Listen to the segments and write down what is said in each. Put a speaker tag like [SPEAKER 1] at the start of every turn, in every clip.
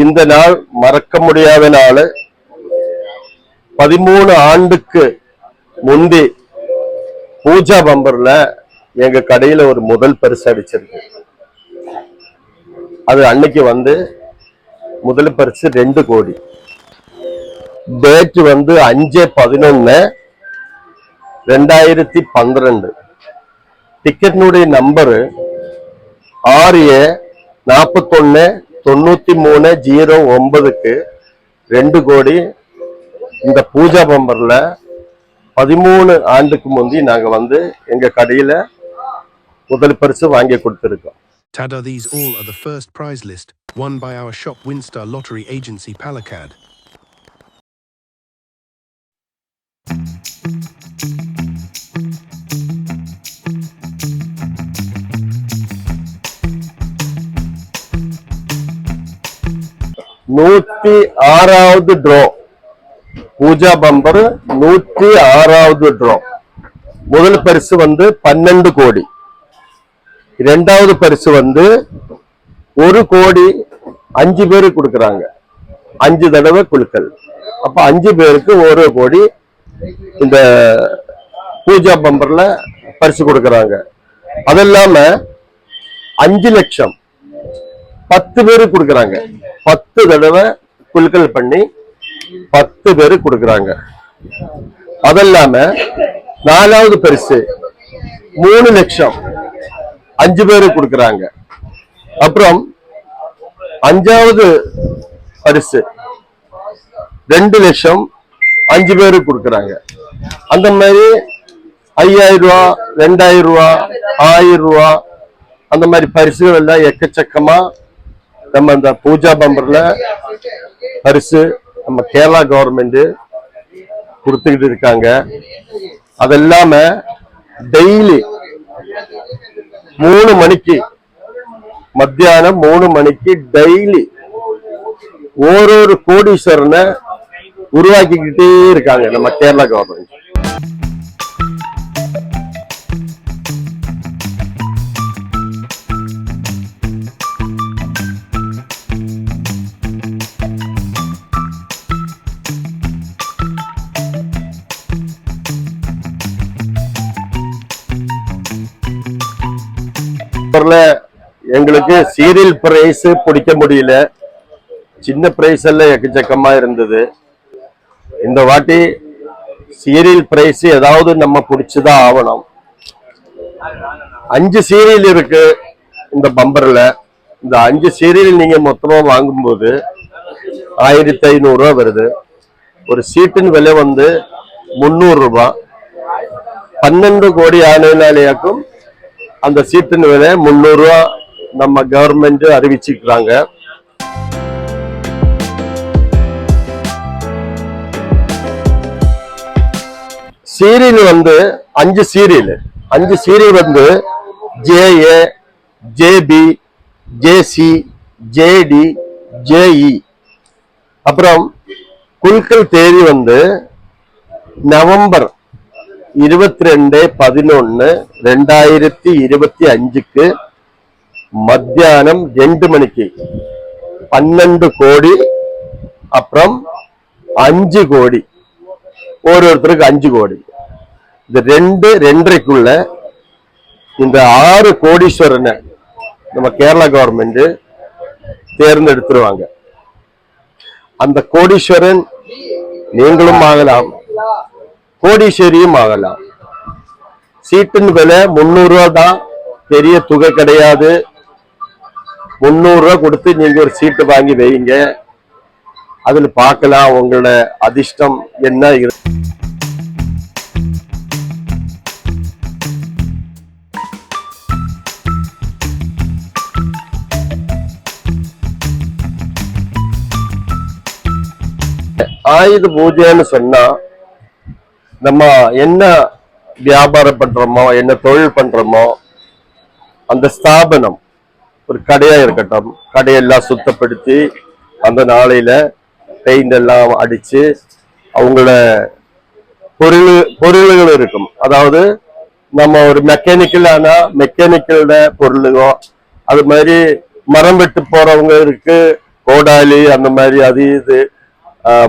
[SPEAKER 1] இந்த நாள் மறக்க முடியாத நாள். 13 ஆண்டுக்கு முந்தி பூஜா பம்பர்ல எங்க கடையில ஒரு முதல் பரிசு அடிச்சிருக்கு. அது அன்னைக்கு முதல் பரிசு 2 கோடி. டேட் 5/11/2012. டிக்கெட்னுடைய நம்பரு 6A419309க்கு 2 கோடி. இந்த பூஜா பம்பர்ல 13 ஆண்டுக்கு முந்தி நாங்க எங்க கடையில முதல் பரிசு வாங்கி கொடுத்திருக்கோம்.
[SPEAKER 2] Tada, these all are the first prize list won by our shop Winstar Lottery Agency Palakkad.
[SPEAKER 1] நூத்தி 6வது ட்ரா. பூஜா பம்பர் 106வது ட்ரா. முதல் பரிசு 12 கோடி. இரண்டாவது பரிசு 1 கோடி. 5 பேரு கொடுக்கறாங்க. 5 தடவை குலுக்கல். அப்ப 5 பேருக்கு 1 கோடி இந்த பூஜா பம்பர்ல பரிசு கொடுக்கறாங்க. அதெல்லாம 5 லட்சம் 10 பேரு கொடுக்கறாங்க. 10 தடவை குலுக்கல் பண்ணி 10 பேரு கொடுக்கறாங்க. அதெல்லாம 4வது பரிசு 3 லட்சம் 5 பேரு கொடுக்கறாங்க. அப்புறம் 5வது பரிசு 2 லட்சம் 5 பேரு கொடுக்கறாங்க. அந்த மாதிரி 5000 ரூபாய், 2000 ரூபாய், 1000 ரூபாய் அந்த மாதிரி பரிசுகள் எல்லாம் எக்கச்சக்கமா நம்ம இந்த பூஜா பம்பர்ல பரிசு நம்ம கேரளா கவர்மெண்ட் கொடுத்துக்கிட்டு இருக்காங்க. அதெல்லாம டெய்லி 3 மணிக்கு மத்தியானம் 3 மணிக்கு டெய்லி ஒரு கோடீஸ்வரனை உருவாக்கிக்கிட்டே இருக்காங்க நம்ம கேரளா கவர்மெண்ட். எங்களுக்கு சீரியல் பிரைஸ் பிடிக்க முடியல. சின்ன பிரைஸ் எல்லாம் எக்கச்சக்கமா இருந்தது. இந்த வாட்டி சீரியல் பிரைஸ் ஏதாவது நம்ம பிடிச்சுதான் ஆகணும். 5 சீரியல் இருக்கு இந்த பம்பர்ல. இந்த 5 சீரியல் நீங்க மொத்தமா வாங்கும்போது 1500 ரூபாய் வருது. ஒரு சீட்டின் விலை 300 ரூபாய். 12 கோடி ஆணையாக்கும் அந்த சீட்டின் விலை 300 ரூபாய் நம்ம கவர்மெண்ட் அறிவிச்சுக்கிறாங்க. Serial 5 serial. 5 serial JA, JB, JC, JD, JE. அப்புறம் குலுக்கல் தேதி நவம்பர் 22/11/2025க்கு மத்தியானம் 2 மணிக்கு 12 கோடி. அப்புறம் 5 கோடி. ஒருத்தருக்கு 5 கோடி. இந்த 2-2.5க்குள்ள இந்த 6 கோடீஸ்வரனை நம்ம கேரளா கவர்மெண்ட் தேர்ந்தெடுத்துருவாங்க. அந்த கோடீஸ்வரன் நீங்களும் ஆகலாம், கோடீஸ்வரியும் ஆகலாம். சீட்டின் விலை 300 ரூபாய் தான், பெரிய தொகை கிடையாது. 300 ரூபாய் கொடுத்து நீங்க ஒரு சீட்டு வாங்கி வைங்க. அதுல பார்க்கலாம் உங்களோட அதிர்ஷ்டம் என்ன. 'ஆயுத பூஜைன்னு சொன்னா நம்ம என்ன வியாபாரம் பண்றோமோ, என்ன தொழில் பண்றோமோ, அந்த ஸ்தாபனம் ஒரு கடையா இருக்கட்டும், கடையெல்லாம் சுத்தப்படுத்தி அந்த நாளையில பெயிண்ட் எல்லாம் அடிச்சு அவங்களோட பொருள்கள் இருக்கும். அதாவது நம்ம ஒரு மெக்கானிக்கல் ஆனா மெக்கானிக்கலோட பொருளுகோ, அது மாதிரி மரம் வெட்டு போறவங்க இருக்கு, கோடாலி அந்த மாதிரி அது இது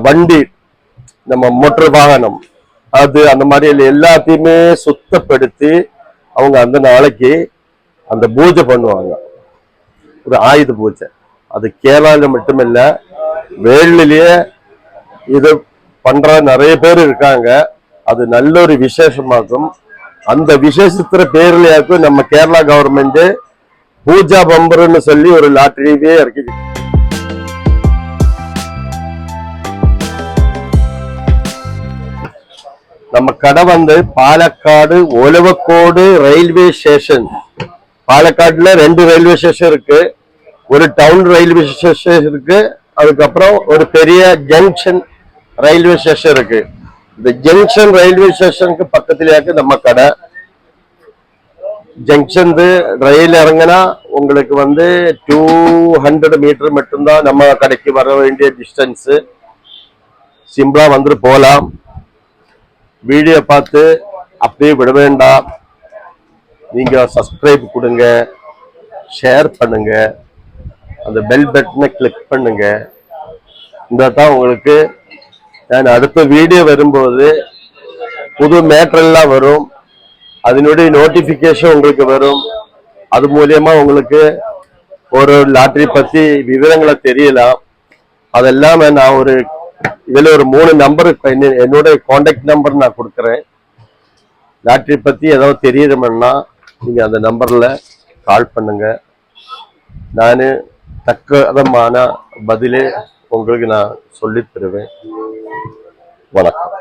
[SPEAKER 1] வண்டி நம்ம மோட்டர் வாகனம் அது அந்த மாதிரி எல்லாத்தையுமே சுத்தப்படுத்தி அவங்க அந்த நாளைக்கு அந்த பூஜை பண்ணுவாங்க. ஒரு ஆயுத பூஜை. அது கேரளால மட்டுமில்ல, வேர்ல்ட்லயே இது பண்ற நிறைய பேர் இருக்காங்க. அது நல்ல ஒரு விசேஷமாகும். அந்த விசேஷத்துல பேர்லயாக்கும் நம்ம கேரளா கவர்மெண்ட் பூஜா பம்பர்னு சொல்லி ஒரு லாட்டரியே இறக்கி. நம்ம கடை வந்து பாலக்காடு ஒலவக்கோடு ரயில்வே ஸ்டேஷன். பாலக்காடுல 2 ரயில்வே ஸ்டேஷன் இருக்கு. ஒரு டவுன் ரயில்வே ஸ்டேஷன் இருக்கு, அதுக்கப்புறம் ஒரு பெரிய ஜங்ஷன் ரயில்வே ஸ்டேஷன் இருக்கு. இந்த ஜங்ஷன் ரயில்வே ஸ்டேஷனுக்கு பக்கத்துலயாக்கு நம்ம கடை. ஜங்ஷன் ரயில் இறங்கினா உங்களுக்கு வந்து 200 மீட்டர் மட்டும்தான் நம்ம கடைக்கு வர வேண்டிய டிஸ்டன்ஸ். சிம்பிளா வந்து போலாம். வீடியோ பார்த்து அப்படியே விட வேண்டாம். நீங்க சப்ஸ்கிரைப் கொடுங்க, ஷேர் பண்ணுங்க, அந்த பெல் பட்டனை கிளிக் பண்ணுங்க. இந்த தான் உங்களுக்கு நான் அடுத்த வீடியோ வரும்போது புது மேட்டரெல்லாம் வரும், அதனுடைய நோட்டிபிகேஷன் உங்களுக்கு வரும். அது மூலியமா உங்களுக்கு ஒரு லாட்டரி பத்தி விவரங்களை தெரியலாம். அதெல்லாம் நான் ஒரு இதுல ஒரு 3 நம்பர் என்னோட கான்டாக்ட் நம்பர் நான் கொடுக்குறேன். லாட்டரி பத்தி ஏதாவது தெரியணும்னா நீங்க அந்த நம்பர்ல கால் பண்ணுங்க. நான் தக்கதமான பதிலே உங்களுக்கு நான் சொல்லித் தருவேன். வணக்கம்.